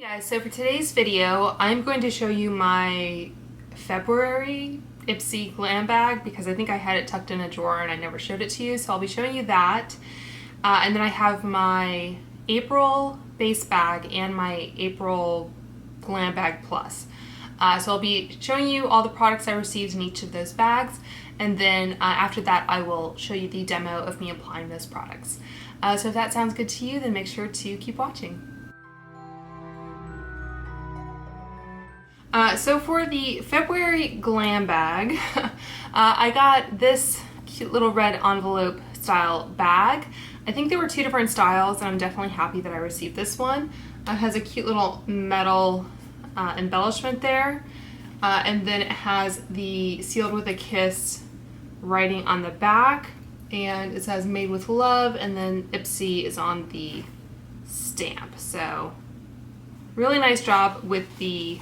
Guys, so for today's video, I'm going to show you my February Ipsy Glam Bag because I think I had it tucked in a drawer and I never showed it to you, so I'll be showing you that. And then I have my April base bag and my April Glam Bag Plus. So I'll be showing you all the products I received in each of those bags, and then after that I will show you the demo of me applying those products. So if that sounds good to you, then make sure to keep watching. So for the February Glam Bag, I got this cute little red envelope style bag. I think there were two different styles, and I'm definitely happy that I received this one. It has a cute little metal embellishment there, and then it has the "Sealed with a Kiss" writing on the back, and it says "Made with Love," and then Ipsy is on the stamp. So really nice job with the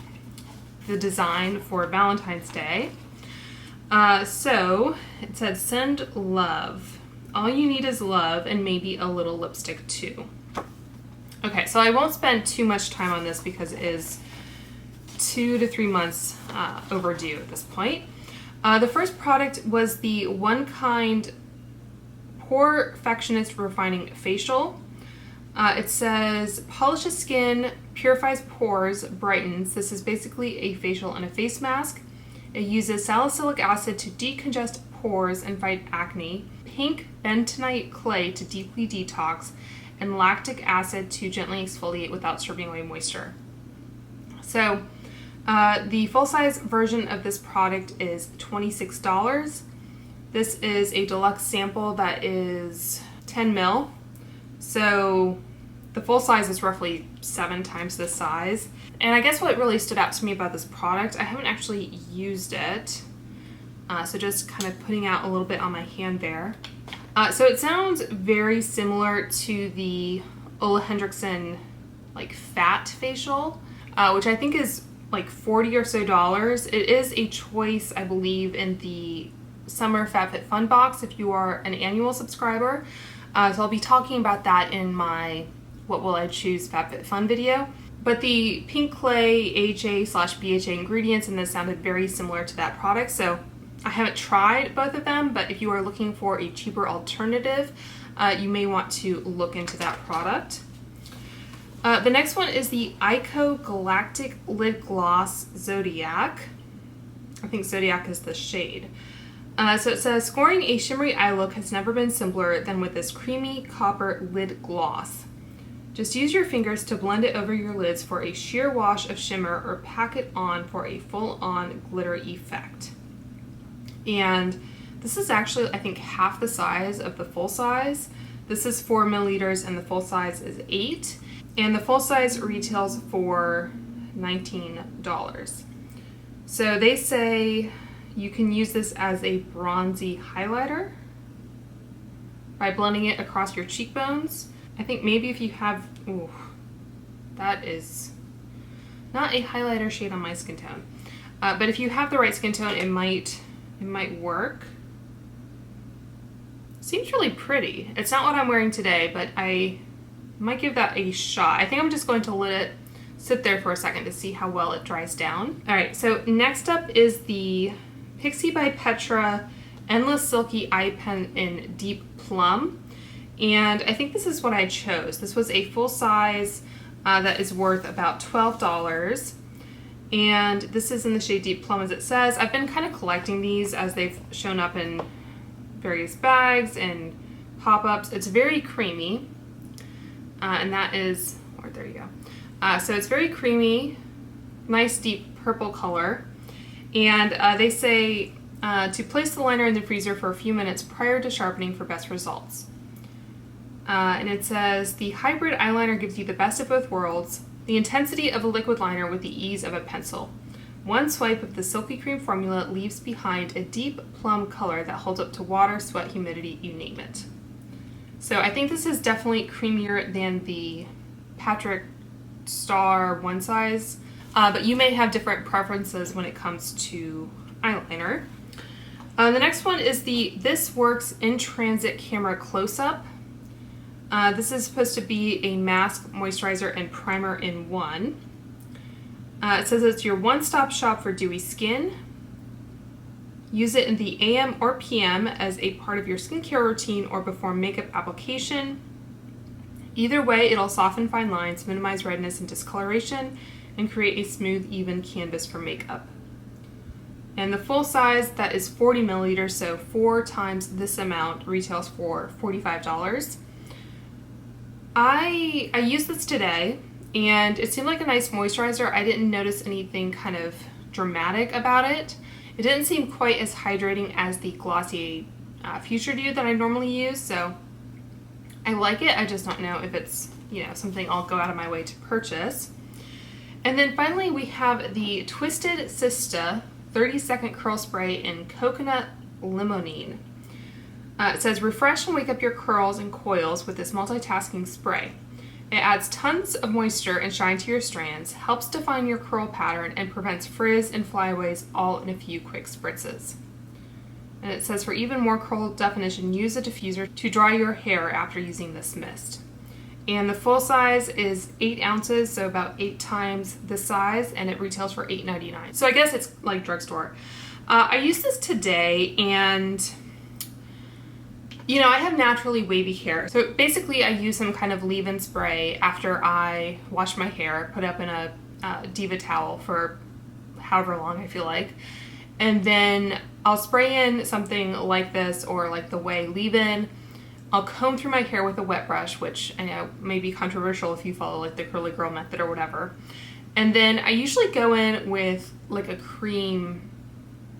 design for Valentine's Day. So it said, "Send love. All you need is love and maybe a little lipstick too." Okay, so I won't spend too much time on this because it is 2 to 3 months overdue at this point. The first product was the One Kind Pore-Fectionist Refining Facial. It says, polishes skin, purifies pores, brightens. This is basically a facial and a face mask. It uses salicylic acid to decongest pores and fight acne, pink bentonite clay to deeply detox, and lactic acid to gently exfoliate without stripping away moisture. So the full-size version of this product is $26. This is a deluxe sample that is 10 ml. So the full size is roughly 7 times this size. And I guess what really stood out to me about this product, I haven't actually used it, so just kind of putting out a little bit on my hand there. So it sounds very similar to the Ole Henriksen like fat facial, which I think is like $40 or so. It is a choice, I believe, in the Summer FabFitFun box if you are an annual subscriber. So I'll be talking about that in my What Will I Choose FabFitFun video. But the pink clay AHA/BHA ingredients in this sounded very similar to that product, so I haven't tried both of them, but if you are looking for a cheaper alternative, you may want to look into that product. The next one is the Ico Galactic Lid Gloss Zodiac. I think Zodiac is the shade. So it says, scoring a shimmery eye look has never been simpler than with this creamy copper lid gloss. Just use your fingers to blend it over your lids for a sheer wash of shimmer, or pack it on for a full-on glitter effect. And this is actually, I think, half the size of the full size. This is 4 milliliters and the full size is 8. And the full size retails for $19. So they say you can use this as a bronzy highlighter by blending it across your cheekbones. I think maybe if you have, ooh, that is not a highlighter shade on my skin tone. But if you have the right skin tone, it might work. Seems really pretty. It's not what I'm wearing today, but I might give that a shot. I think I'm just going to let it sit there for a second to see how well it dries down. All right, so next up is the Pixi by Petra Endless Silky Eye Pen in Deep Plum. And I think this is what I chose. This was a full size that is worth about $12. And this is in the shade Deep Plum, as it says. I've been kind of collecting these as they've shown up in various bags and pop-ups. It's very creamy. And that is, there you go. So it's very creamy, nice deep purple color. And they say to place the liner in the freezer for a few minutes prior to sharpening for best results. And it says, the hybrid eyeliner gives you the best of both worlds, the intensity of a liquid liner with the ease of a pencil. One swipe of the silky cream formula leaves behind a deep plum color that holds up to water, sweat, humidity, you name it. So I think this is definitely creamier than the Patrick Star one size, but you may have different preferences when it comes to eyeliner. The next one is the This Works In Transit Camera Close-Up. This is supposed to be a mask, moisturizer, and primer in one. It says it's your one-stop shop for dewy skin. Use it in the AM or PM as a part of your skincare routine or before makeup application. Either way, it'll soften fine lines, minimize redness and discoloration, and create a smooth, even canvas for makeup. And the full size, that is 40 milliliters, so 4 times this amount, retails for $45. I used this today, and it seemed like a nice moisturizer. I didn't notice anything kind of dramatic about it. It didn't seem quite as hydrating as the Glossier Future Dew that I normally use, so I like it. I just don't know if it's, you know, something I'll go out of my way to purchase. And then finally we have the Twisted Sista 30-second curl spray in coconut limonene. It says refresh and wake up your curls and coils with this multitasking spray. It adds tons of moisture and shine to your strands, helps define your curl pattern, and prevents frizz and flyaways all in a few quick spritzes. And it says for even more curl definition, use a diffuser to dry your hair after using this mist. And the full size is 8 ounces, so about 8 times the size, and it retails for $8.99. So I guess it's like drugstore. I used this today, and you know, I have naturally wavy hair. So basically I use some kind of leave-in spray after I wash my hair, put up in a Diva towel for however long I feel like. And then I'll spray in something like this or like the Way leave-in. I'll comb through my hair with a wet brush, which I know may be controversial if you follow like the curly girl method or whatever. And then I usually go in with like a cream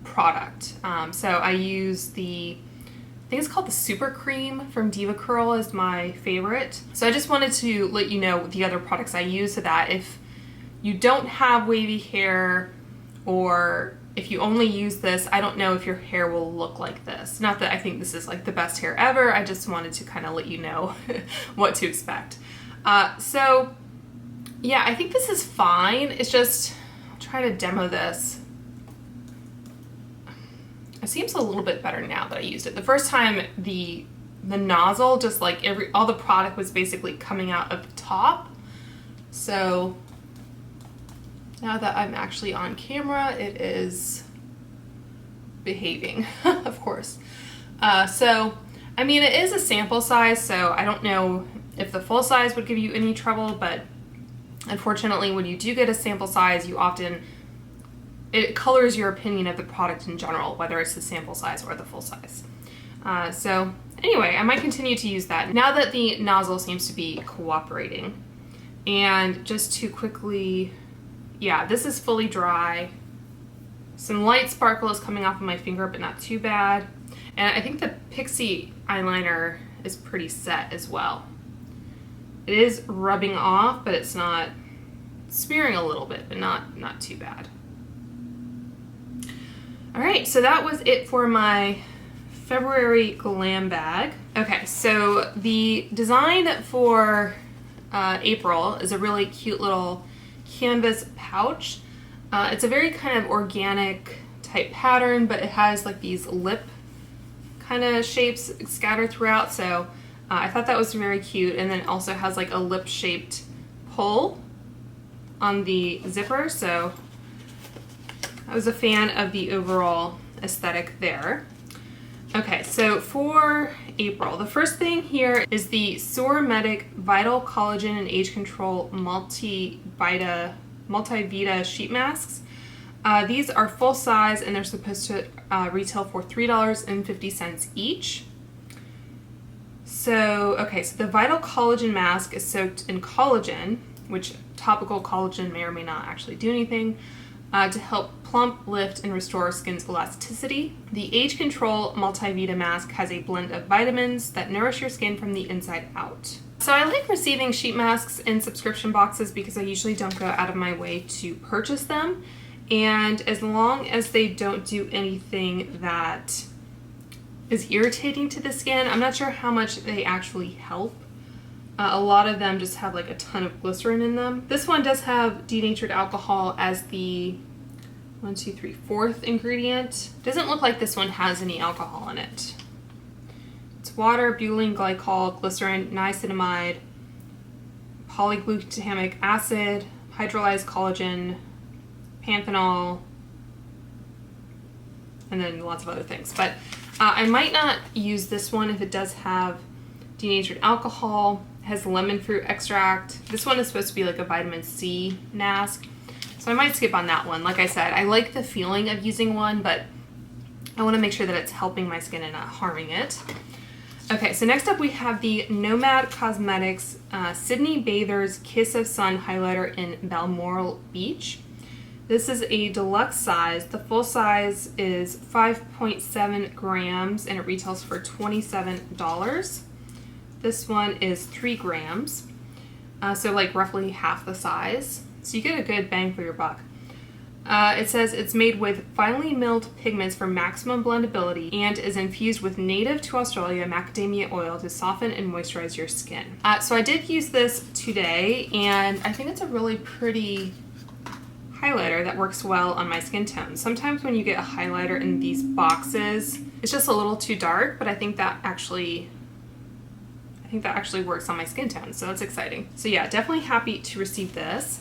product. So I use I think it's called the Super Cream from Diva Curl is my favorite. So I just wanted to let you know the other products I use so that if you don't have wavy hair or if you only use this, I don't know if your hair will look like this. Not that I think this is like the best hair ever, I just wanted to kind of let you know what to expect. So yeah, I think this is fine. It's just, I'll try to demo this. It seems a little bit better now that I used it. The first time the nozzle, just like all the product was basically coming out of the top. So now that I'm actually on camera, it is behaving, of course. So, I mean, it is a sample size, so I don't know if the full size would give you any trouble, but unfortunately when you do get a sample size, it colors your opinion of the product in general, whether it's the sample size or the full size. So anyway, I might continue to use that now that the nozzle seems to be cooperating. And just to quickly, yeah, this is fully dry. Some light sparkle is coming off of my finger, but not too bad. And I think the Pixie eyeliner is pretty set as well. It is rubbing off, but it's not smearing a little bit, but not too bad. All right, so that was it for my February Glam Bag. Okay, so the design for April is a really cute little canvas pouch. It's a very kind of organic type pattern, but it has like these lip kind of shapes scattered throughout, so I thought that was very cute. And then it also has like a lip shaped pull on the zipper, so I was a fan of the overall aesthetic there. Okay, so for April, the first thing here is the Sur.Medic Vital-Collagen and Age Control Multi-Vita sheet masks. These are full size and they're supposed to retail for $3.50 each. So, okay, so the Vital-Collagen mask is soaked in collagen, which topical collagen may or may not actually do anything, to help plump, lift, and restore skin's elasticity. The Age Control Multi-Vita mask has a blend of vitamins that nourish your skin from the inside out. So I like receiving sheet masks in subscription boxes because I usually don't go out of my way to purchase them. And as long as they don't do anything that is irritating to the skin, I'm not sure how much they actually help. A lot of them just have like a ton of glycerin in them. This one does have denatured alcohol as the 4th ingredient. Doesn't look like this one has any alcohol in it. It's water, butylene glycol, glycerin, niacinamide, polyglutamic acid, hydrolyzed collagen, panthenol, and then lots of other things. But I might not use this one if it does have denatured alcohol, has lemon fruit extract. This one is supposed to be like a vitamin C mask, so I might skip on that one. Like I said, I like the feeling of using one, but I want to make sure that it's helping my skin and not harming it. Okay, so next up we have the Nomad Cosmetics Sydney Bather's Kiss of Sun Highlighter in Balmoral Beach. This is a deluxe size. The full size is 5.7 grams and it retails for $27. This one is 3 grams, so like roughly half the size. So you get a good bang for your buck. It says it's made with finely milled pigments for maximum blendability and is infused with native to Australia macadamia oil to soften and moisturize your skin. So I did use this today, and I think it's a really pretty highlighter that works well on my skin tone. Sometimes when you get a highlighter in these boxes, it's just a little too dark, but I think that actually works on my skin tone, so that's exciting. So yeah, definitely happy to receive this.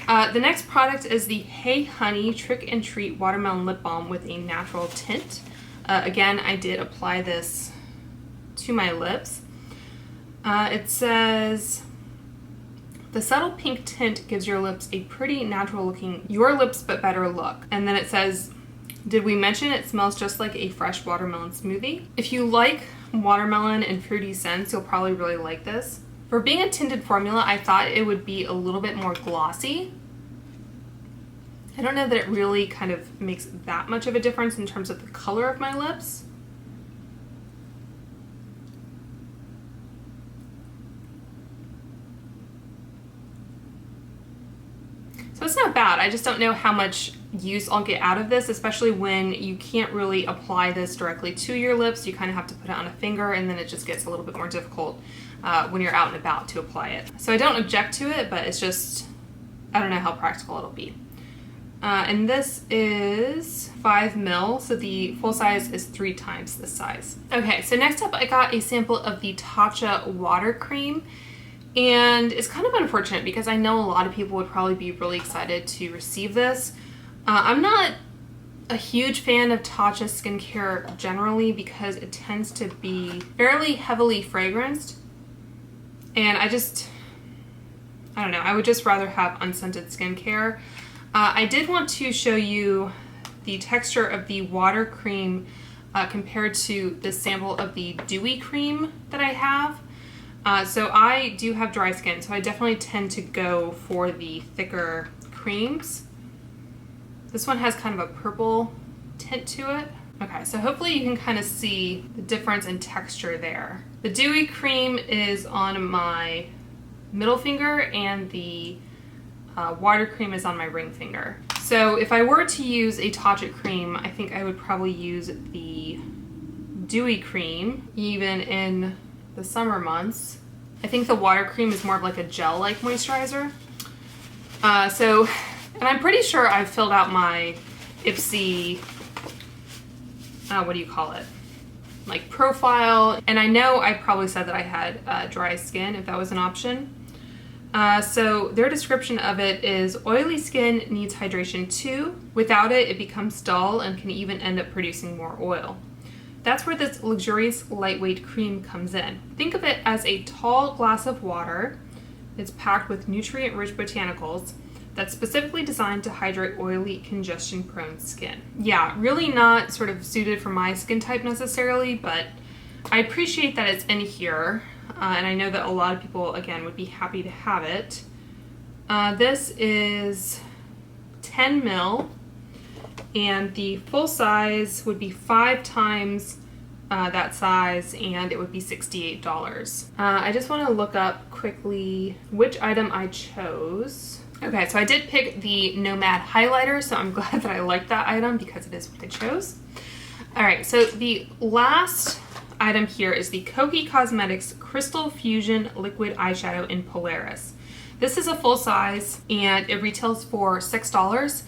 The next product is the Hey Honey Trick and Treat Watermelon Lip Balm with a natural tint. Again, I did apply this to my lips. It says, the subtle pink tint gives your lips a pretty natural looking, your lips but better look. And then it says, did we mention it smells just like a fresh watermelon smoothie? If you like watermelon and fruity scents, you'll probably really like this. For being a tinted formula, I thought it would be a little bit more glossy. I don't know that it really kind of makes that much of a difference in terms of the color of my lips. So it's not bad. I just don't know how much use I'll get out of this, especially when you can't really apply this directly to your lips. You kind of have to put it on a finger, and then it just gets a little bit more difficult when you're out and about to apply it. So I don't object to it, but it's just, I don't know how practical it'll be. And this is 5 mil, so the full size is 3 times this size. Okay, so next up I got a sample of the Tatcha water cream. And it's kind of unfortunate because I know a lot of people would probably be really excited to receive this. I'm not a huge fan of Tatcha skincare generally because it tends to be fairly heavily fragranced. And I don't know, I would just rather have unscented skincare. I did want to show you the texture of the water cream compared to the sample of the dewy cream that I have. So I do have dry skin, so I definitely tend to go for the thicker creams. This one has kind of a purple tint to it. Okay, so hopefully you can kind of see the difference in texture there. The dewy cream is on my middle finger and the water cream is on my ring finger. So if I were to use a Tatcha cream, I think I would probably use the dewy cream, even in the summer months. I think the water cream is more of like a gel-like moisturizer. And I'm pretty sure I've filled out my Ipsy, what do you call it? Like profile. And I know I probably said that I had dry skin, if that was an option. So their description of it is oily skin needs hydration too. Without it, it becomes dull and can even end up producing more oil. That's where this luxurious lightweight cream comes in. Think of it as a tall glass of water. It's packed with nutrient-rich botanicals that's specifically designed to hydrate oily, congestion-prone skin. Yeah, really not sort of suited for my skin type necessarily, but I appreciate that it's in here. And I know that a lot of people, again, would be happy to have it. This is 10 mil. And the full size would be 5 times that size, and it would be $68. I just want to look up quickly which item I chose. Okay, so I did pick the Nomad highlighter, so I'm glad that I liked that item because it is what I chose. All right, so the last item here is the Kokie Cosmetics Crystal Fusion Liquid Eyeshadow in Polaris. This is a full size, and it retails for $6.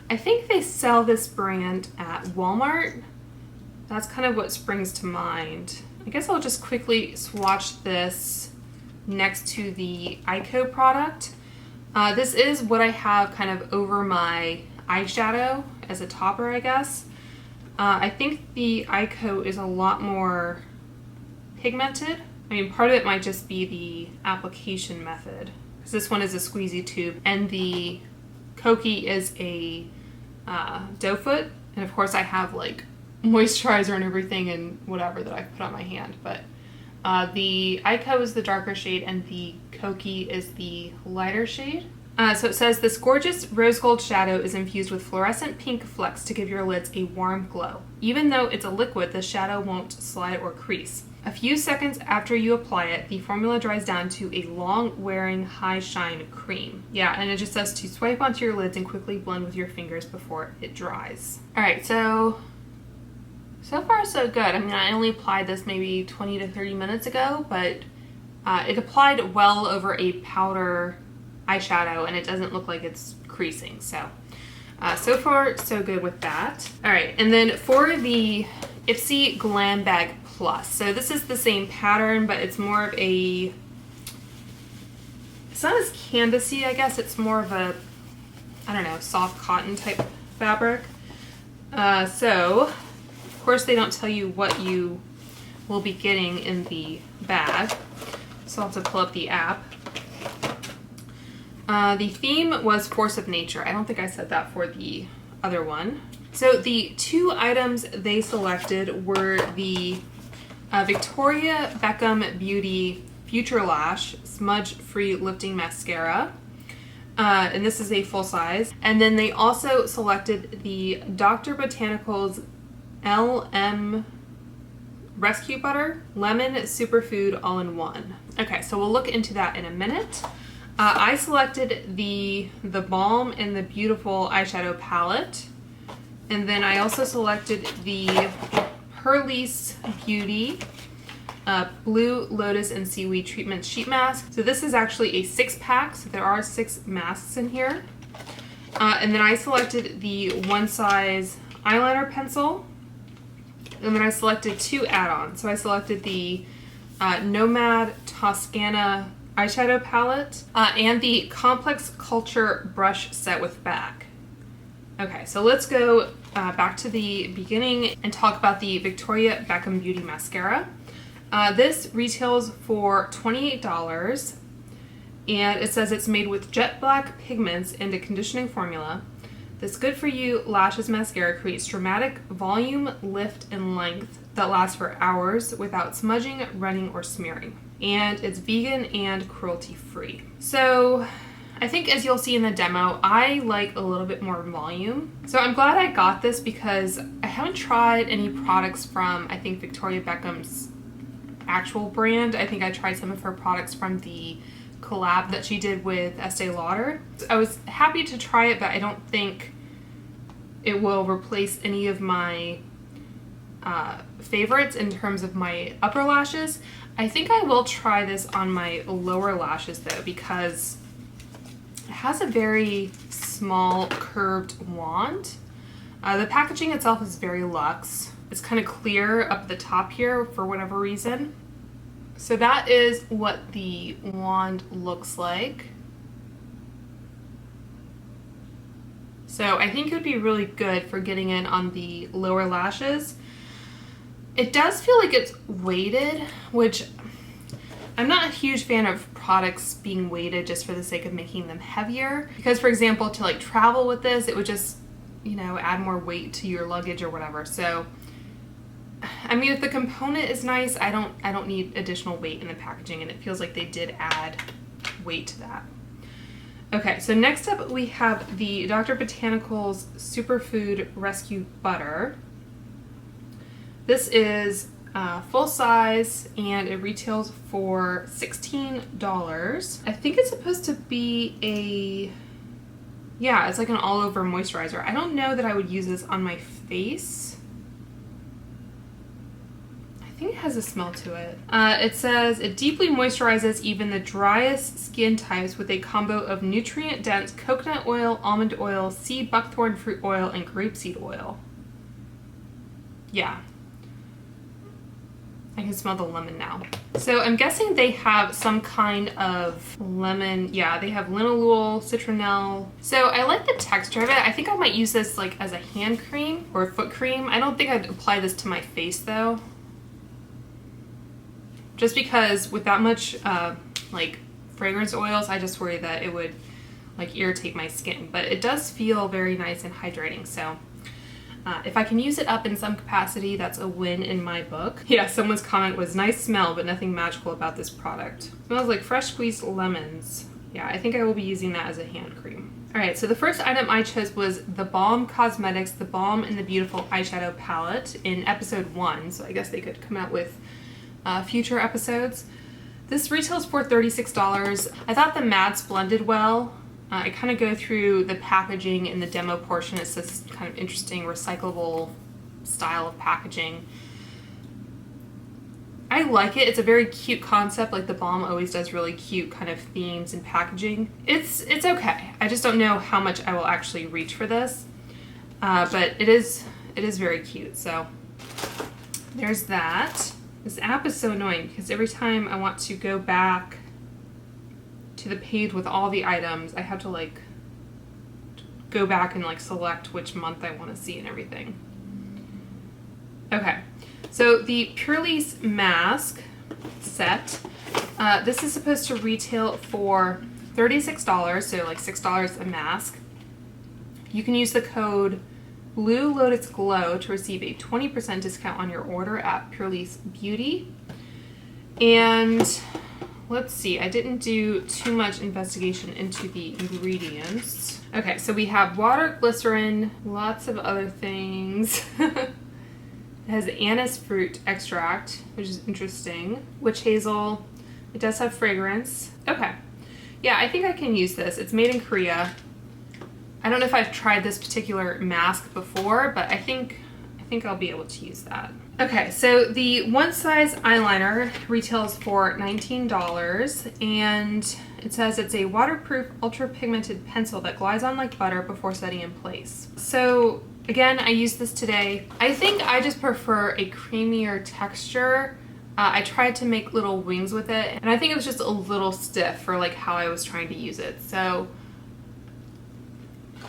I think they sell this brand at Walmart. That's kind of what springs to mind. I guess I'll just quickly swatch this next to the Ico product. This is what I have kind of over my eyeshadow as a topper, I guess. I think the eye coat is a lot more pigmented. I mean, part of it might just be the application method, because this one is a squeezy tube, and the Koki is a doe foot, and of course I have like moisturizer and everything and whatever that I put on my hand, but the Ico is the darker shade and the Koki is the lighter shade. So it says, this gorgeous rose gold shadow is infused with fluorescent pink flecks to give your lids a warm glow. Even though it's a liquid, the shadow won't slide or crease. A few seconds after you apply it, the formula dries down to a long-wearing, high-shine cream. Yeah, and it just says to swipe onto your lids and quickly blend with your fingers before it dries. Alright, so far so good. I mean, I only applied this maybe 20 to 30 minutes ago, but it applied well over a powder eyeshadow, and it doesn't look like it's creasing. So far so good with that. Alright, and then for the Ipsy Glam Bag Plus. So this is the same pattern, but it's more of a, it's not as canvasy, I guess. It's more of a, I don't know, soft cotton type fabric. So, of course, they don't tell you what you will be getting in the bag. So I'll have to pull up the app. The theme was Force of Nature. I don't think I said that for the other one. So the two items they selected were the Victoria Beckham Beauty Future Lash Smudge Free Lifting Mascara. And this is a full size. And then they also selected the Dr. Botanicals LM Rescue Butter Lemon Superfood All-in-One. Okay, so we'll look into that in a minute. I selected the Balm and the Beautiful eyeshadow palette. And then I also selected the Perlice Beauty Blue Lotus and Seaweed Treatment Sheet Mask. So this is actually a 6-pack, so there are 6 masks in here. And then I selected the One Size eyeliner pencil. And then I selected 2 add-ons. So I selected the Nomad Toscana eyeshadow palette and the Complex Culture brush set with bag. Okay, so let's go back to the beginning and talk about the Victoria Beckham Beauty Mascara. This retails for $28, and it says it's made with jet black pigments and a conditioning formula. This good for you lashes mascara creates dramatic volume, lift, and length that lasts for hours without smudging, running, or smearing. And it's vegan and cruelty-free. So I think, as you'll see in the demo, I like a little bit more volume. So I'm glad I got this because I haven't tried any products from, I think, Victoria Beckham's actual brand. I think I tried some of her products from the collab that she did with Estee Lauder. I was happy to try it, but I don't think it will replace any of my favorites in terms of my upper lashes. I think I will try this on my lower lashes though, because it has a very small curved wand. The packaging itself is very luxe. It's kind of clear up the top here for whatever reason. So that is what the wand looks like. So I think it would be really good for getting in on the lower lashes. It does feel like it's weighted, which I'm not a huge fan of products being weighted just for the sake of making them heavier. Because, for example, to like travel with this, it would just, you know, add more weight to your luggage or whatever. So, I mean, if the component is nice, I don't need additional weight in the packaging, and it feels like they did add weight to that. Okay, so next up we have the Dr. Botanicals Superfood Rescue Butter. This is full size, and it retails for $16. I think it's supposed to be yeah, it's like an all-over moisturizer. I don't know that I would use this on my face. I think it has a smell to it. It says it deeply moisturizes even the driest skin types with a combo of nutrient-dense coconut oil, almond oil, sea buckthorn fruit oil, and grapeseed oil. Yeah. I can smell the lemon now. So I'm guessing they have some kind of lemon. Yeah, they have linalool, citronelle. So I like the texture of it. I think I might use this like as a hand cream or foot cream. I don't think I'd apply this to my face though. Just because with that much like fragrance oils, I just worry that it would like irritate my skin. But it does feel very nice and hydrating. So if I can use it up in some capacity, that's a win in my book. Yeah, someone's comment was nice smell, but nothing magical about this product. Smells like fresh squeezed lemons. Yeah, I think I will be using that as a hand cream. All right, so the first item I chose was the Balm Cosmetics, the Balm and the Beautiful eyeshadow palette in episode 1. So I guess they could come out with future episodes. This retails for $36. I thought the mattes blended well. I kind of go through the packaging in the demo portion. It's this kind of interesting recyclable style of packaging. I like it. It's a very cute concept. Like the Balm always does really cute kind of themes and packaging. It's okay. I just don't know how much I will actually reach for this. But it is very cute. So there's that. This app is so annoying because every time I want to go back to the page with all the items, I have to like go back and like select which month I want to see and everything. Okay, so the Purlisse mask set, this is supposed to retail for $36, so like $6 a mask. You can use the code Blue Lotus Glow to receive a 20% discount on your order at Purlisse Beauty. And let's see, I didn't do too much investigation into the ingredients. Okay, so we have water, glycerin, lots of other things. It has anise fruit extract, which is interesting. Witch hazel. It does have fragrance. Okay. Yeah, I think I can use this. It's made in Korea. I don't know if I've tried this particular mask before, but I think I'll be able to use that. Okay, so the One Size eyeliner retails for $19, and it says it's a waterproof ultra pigmented pencil that glides on like butter before setting in place. So again, I used this today. I think I just prefer a creamier texture. I tried to make little wings with it, and I think it was just a little stiff for like how I was trying to use it. So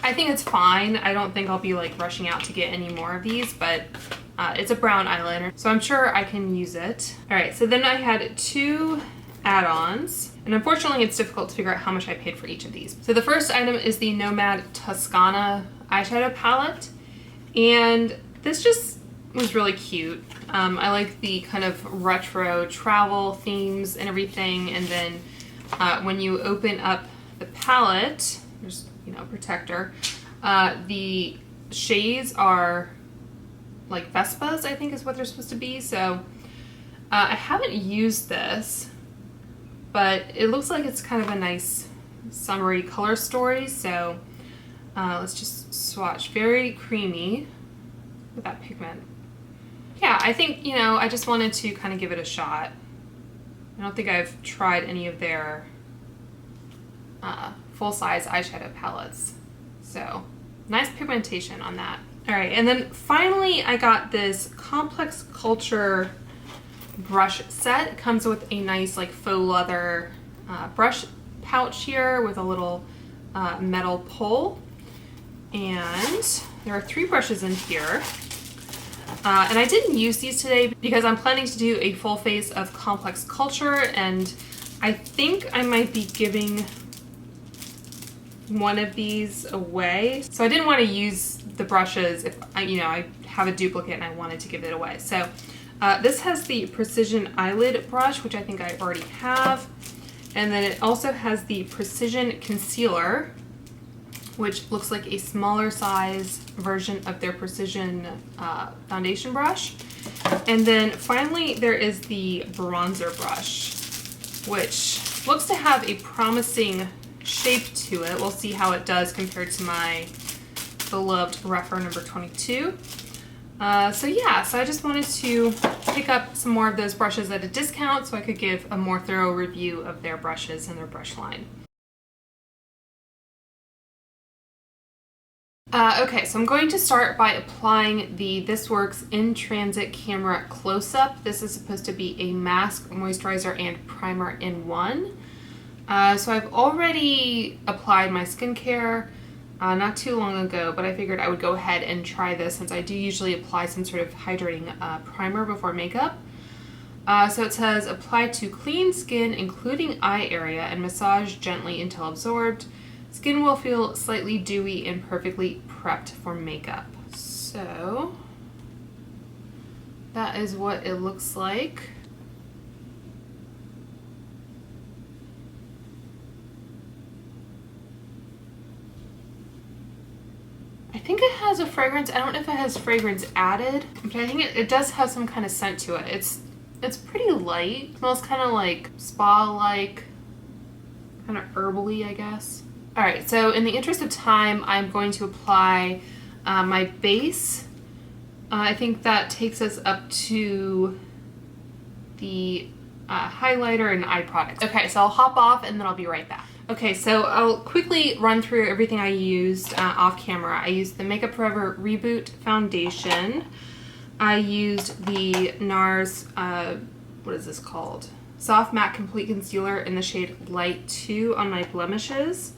I think it's fine. I don't think I'll be like rushing out to get any more of these, but it's a brown eyeliner, so I'm sure I can use it. All right, so then I had 2 add-ons, and unfortunately it's difficult to figure out how much I paid for each of these. So the first item is the Nomad Toscana eyeshadow palette, and this just was really cute. I like the kind of retro travel themes and everything, and then when you open up the palette, there's protector. The shades are like Vespas, I think is what they're supposed to be. So I haven't used this, but it looks like it's kind of a nice summery color story. So let's just swatch. Very creamy with that pigment. Yeah, I think, I just wanted to kind of give it a shot. I don't think I've tried any of their full-size eyeshadow palettes. So nice pigmentation on that. All right, and then finally I got this Complex Culture brush set. It comes with a nice like faux leather brush pouch here with a little metal pole. And there are 3 brushes in here. And I didn't use these today because I'm planning to do a full face of Complex Culture, and I think I might be giving one of these away. So I didn't want to use the brushes if I have a duplicate and I wanted to give it away. So this has the Precision Eyelid brush, which I think I already have. And then it also has the Precision Concealer, which looks like a smaller size version of their Precision foundation brush. And then finally there is the bronzer brush, which looks to have a promising shape to it. We'll see how it does compared to my beloved Rephr number 22. So yeah, so I just wanted to pick up some more of those brushes at a discount so I could give a more thorough review of their brushes and their brush line. Okay, so I'm going to start by applying the This Works In Transit Camera Close-Up. This is supposed to be a mask, moisturizer, and primer in one. So I've already applied my skincare not too long ago, but I figured I would go ahead and try this since I do usually apply some sort of hydrating primer before makeup. So it says, apply to clean skin, including eye area, and massage gently until absorbed. Skin will feel slightly dewy and perfectly prepped for makeup. So that is what it looks like. I think it has a fragrance. I don't know if it has fragrance added, but I think it does have some kind of scent to it. It's pretty light. It smells kind of like spa-like, kind of herbally, I guess. All right, so in the interest of time, I'm going to apply my base. I think that takes us up to the highlighter and eye products. Okay, so I'll hop off and then I'll be right back. Okay, so I'll quickly run through everything I used off camera. I used the Makeup Forever Reboot Foundation. I used the NARS, what is this called? Soft Matte Complete Concealer in the shade Light 2 on my blemishes.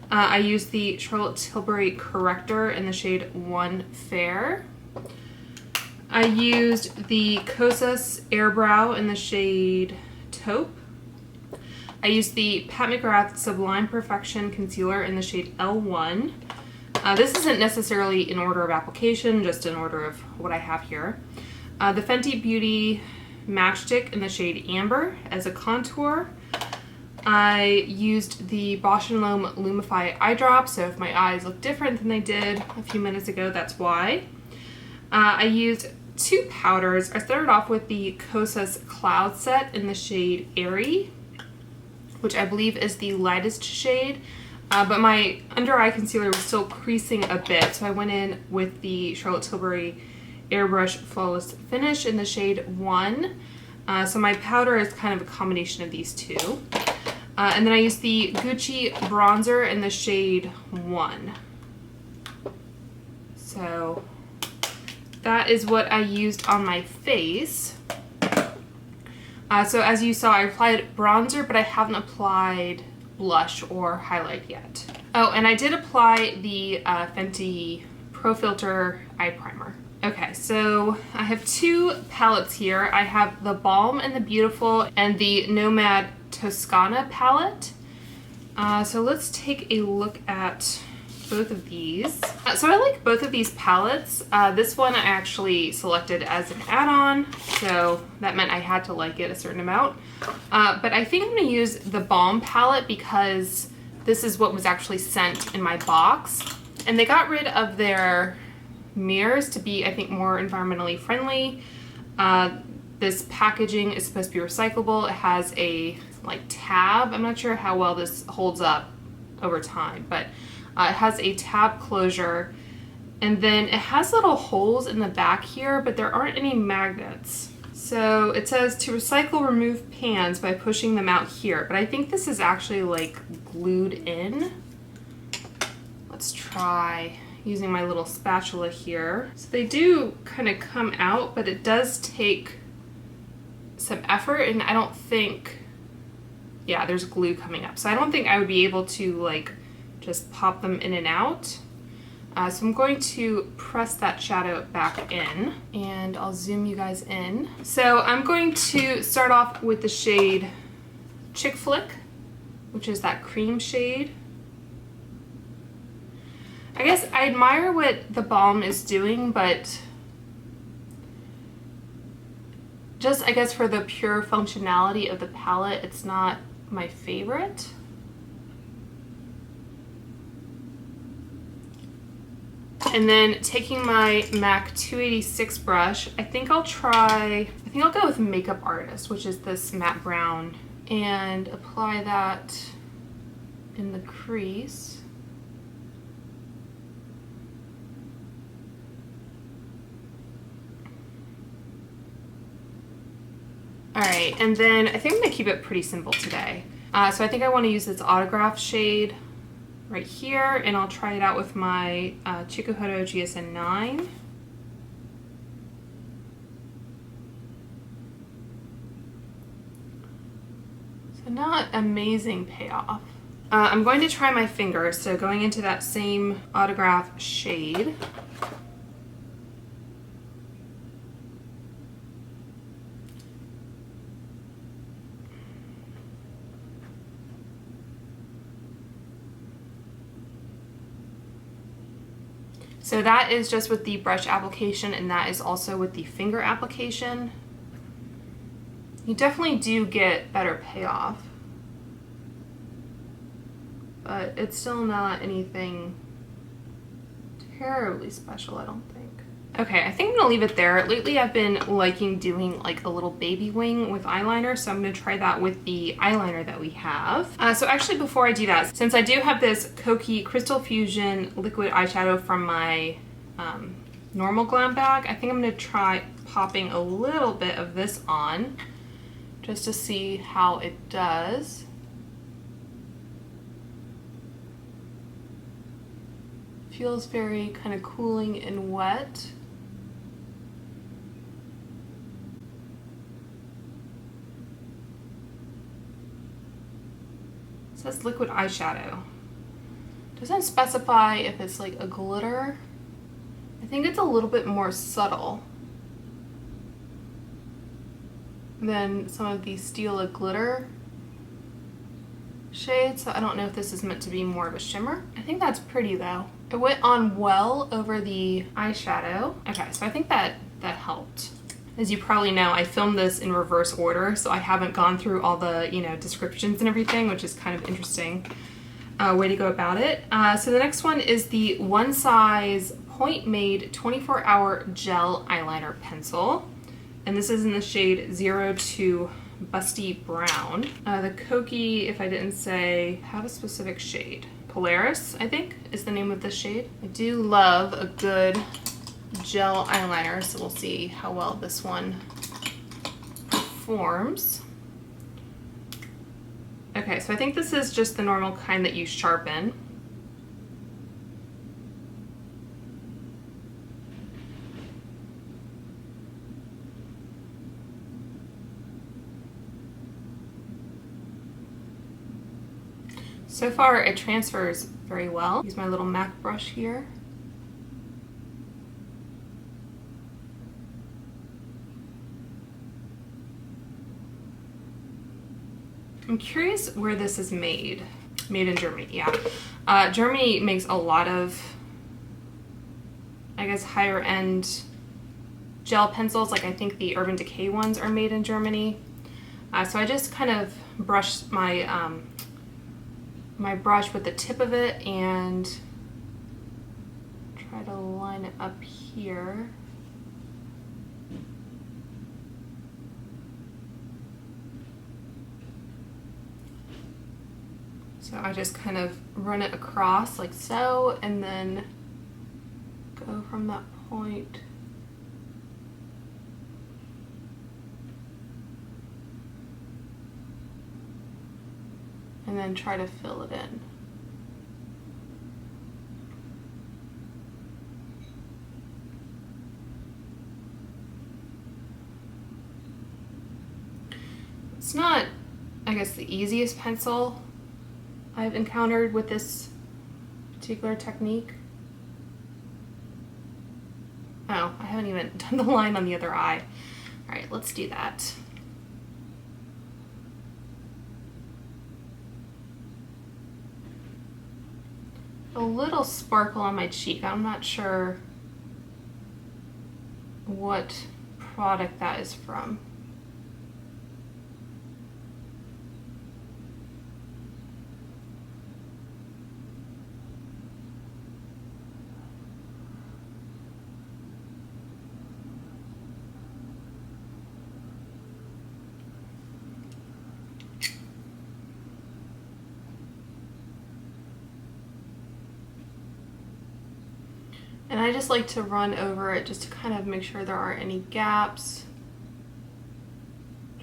I used the Charlotte Tilbury Corrector in the shade 1 Fair. I used the Kosas Airbrow in the shade Taupe. I used the Pat McGrath Sublime Perfection Concealer in the shade L1. This isn't necessarily in order of application, just in order of what I have here. The Fenty Beauty Matchstick in the shade Amber as a contour. I used the Bausch & Lomb Lumify Eye Drop, so if my eyes look different than they did a few minutes ago, that's why. I used 2 powders. I started off with the Kosas Cloud Set in the shade Airy, which I believe is the lightest shade, but my under eye concealer was still creasing a bit, so I went in with the Charlotte Tilbury Airbrush Flawless Finish in the shade 1. So my powder is kind of a combination of these two. And then I used the Gucci bronzer in the shade 1. So that is what I used on my face. So as you saw, I applied bronzer, but I haven't applied blush or highlight yet. Oh, and I did apply the Fenty Pro Filter Eye Primer. Okay, so I have 2 palettes here. I have the Balm and the Beautiful and the Nomad Toscana palette. So let's take a look at both of these. So I like both of these palettes. This one I actually selected as an add-on, so that meant I had to like it a certain amount. But I think I'm going to use the Balm palette because this is what was actually sent in my box. And they got rid of their mirrors to be, I think, more environmentally friendly. This packaging is supposed to be recyclable. It has a tab. I'm not sure how well this holds up over time, but it has a tab closure, and then it has little holes in the back here, but there aren't any magnets. So it says to recycle, remove pans by pushing them out here, but I think this is actually glued in. Let's try using my little spatula here. So they do kind of come out, but it does take some effort, and I don't think, yeah, there's glue coming up. So I don't think I would be able to just pop them in and out. So I'm going to press that shadow back in, and I'll zoom you guys in. So I'm going to start off with the shade Chick Flick, which is that cream shade. I guess I admire what the Balm is doing, but just, I guess, for the pure functionality of the palette, it's not my favorite. And then taking my MAC 286 brush, I think I'll go with Makeup Artist, which is this matte brown, and apply that in the crease. All right, and then I think I'm gonna keep it pretty simple today. So I think I wanna use this Autograph shade right here, and I'll try it out with my Chikuhodo GSN 9. So not amazing payoff. I'm going to try my finger, so going into that same Autograph shade. So that is just with the brush application, and that is also with the finger application. You definitely do get better payoff, but it's still not anything terribly special, I don't think. Okay, I think I'm gonna leave it there. Lately I've been liking doing like a little baby wing with eyeliner, so I'm gonna try that with the eyeliner that we have. So actually before I do that, since I do have this Koki Crystal Fusion liquid eyeshadow from my normal Glam Bag, I think I'm gonna try popping a little bit of this on just to see how it does. Feels very kind of cooling and wet. It says liquid eyeshadow. Doesn't specify if it's like a glitter. I think it's a little bit more subtle than some of these Stila glitter shades, so I don't know if this is meant to be more of a shimmer. I think that's pretty though. It went on well over the eyeshadow. Okay, so I think that helped. As you probably know, I filmed this in reverse order, so I haven't gone through all the, descriptions and everything, which is kind of interesting way to go about it. So the next one is the One Size Point Made 24-Hour Gel Eyeliner Pencil. And this is in the shade 02 Busty Brown. The Koki, if I didn't say, have a specific shade. Polaris, I think, is the name of this shade. I do love a good gel eyeliner, so we'll see how well this one performs. Okay, so I think this is just the normal kind that you sharpen. So far, it transfers very well. Use my little MAC brush here. I'm curious where this is made. Made in Germany, yeah. Germany makes a lot of, I guess, higher end gel pencils. Like I think the Urban Decay ones are made in Germany. So I just kind of brushed my my brush with the tip of it and try to line it up here. So I just kind of run it across like so, and then go from that point and then try to fill it in. It's not, I guess, the easiest pencil I've encountered with this particular technique. Oh, I haven't even done the line on the other eye. All right, let's do that. A little sparkle on my cheek. I'm not sure what product that is from. And I just like to run over it just to kind of make sure there aren't any gaps.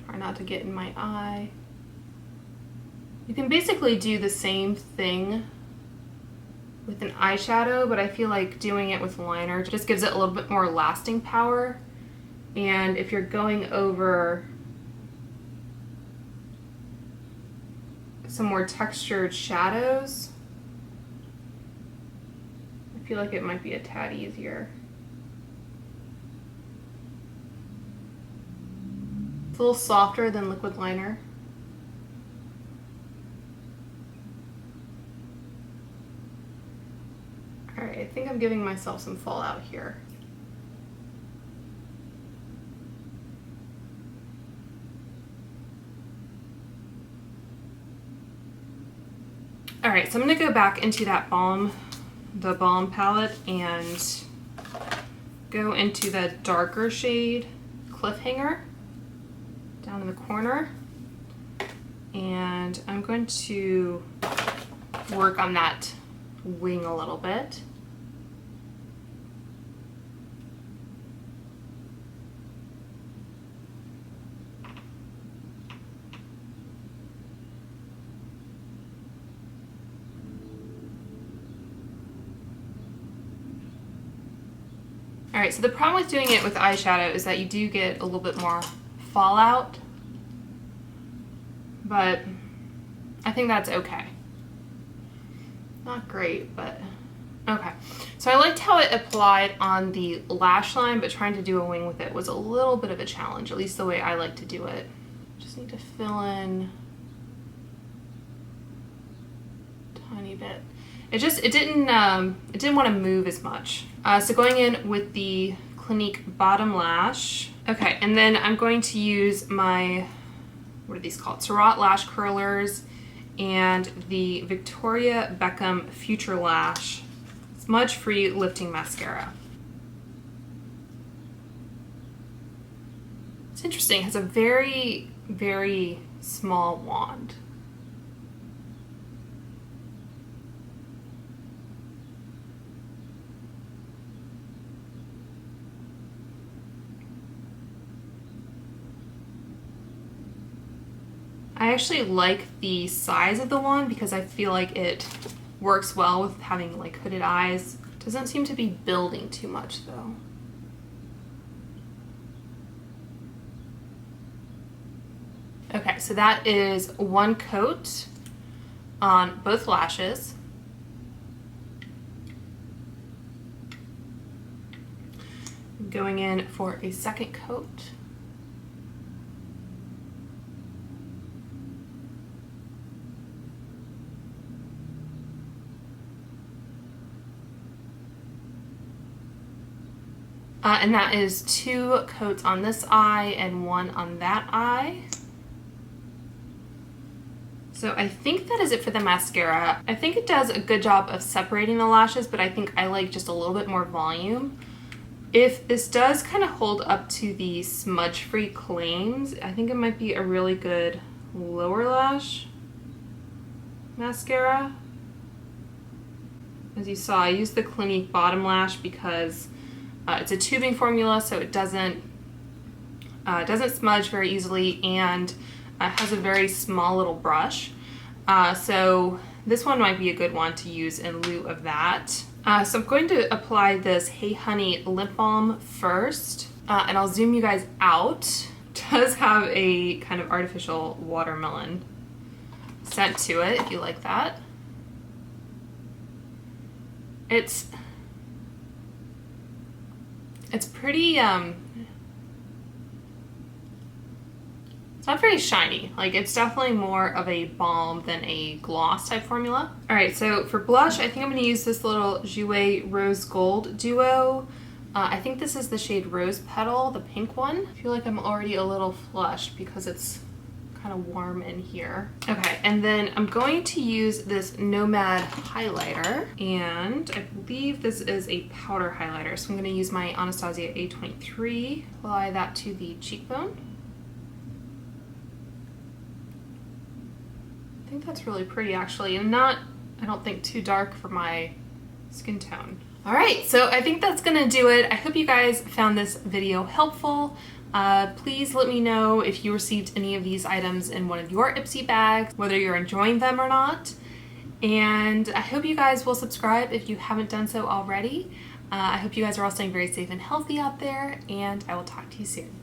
Try not to get in my eye. You can basically do the same thing with an eyeshadow, but I feel like doing it with liner just gives it a little bit more lasting power. And if you're going over some more textured shadows, I feel like it might be a tad easier. It's a little softer than liquid liner. All right, I think I'm giving myself some fallout here. All right, so I'm gonna go back into that the balm palette and go into the darker shade Cliffhanger down in the corner. And I'm going to work on that wing a little bit. All right, so the problem with doing it with eyeshadow is that you do get a little bit more fallout, but I think that's okay. Not great, but okay. So I liked how it applied on the lash line, but trying to do a wing with it was a little bit of a challenge, at least the way I like to do it. Just need to fill in a tiny bit. It didn't want to move as much. So going in with the Clinique bottom lash. Okay, and then I'm going to use my, what are these called? Sur.Medic lash curlers and the Victoria Beckham Future Lash smudge-free lifting mascara. It's interesting, it has a very, very small wand. I actually like the size of the wand because I feel like it works well with having like hooded eyes. Doesn't seem to be building too much though. Okay, so that is one coat on both lashes. Going in for a second coat. And that is 2 coats on this eye and 1 on that eye. So I think that is it for the mascara. I think it does a good job of separating the lashes, but I think I like just a little bit more volume. If this does kind of hold up to the smudge-free claims, I think it might be a really good lower lash mascara. As you saw, I used the Clinique bottom lash because it's a tubing formula, so it doesn't smudge very easily, and has a very small little brush. So this one might be a good one to use in lieu of that. So I'm going to apply this Hey Honey lip balm first, and I'll zoom you guys out. It does have a kind of artificial watermelon scent to it, if you like that. It's pretty, it's not very shiny. Like, it's definitely more of a balm than a gloss type formula. All right, so for blush, I think I'm gonna use this little Jouer Rose Gold Duo. I think this is the shade Rose Petal, the pink one. I feel like I'm already a little flushed because it's kind of warm in here. Okay, and then I'm going to use this Nomad highlighter, and I believe this is a powder highlighter. So I'm gonna use my Anastasia A23, apply that to the cheekbone. I think that's really pretty actually, and not, I don't think, too dark for my skin tone. All right, so I think that's gonna do it. I hope you guys found this video helpful. Please let me know if you received any of these items in one of your Ipsy bags, whether you're enjoying them or not. And I hope you guys will subscribe if you haven't done so already. I hope you guys are all staying very safe and healthy out there, and I will talk to you soon.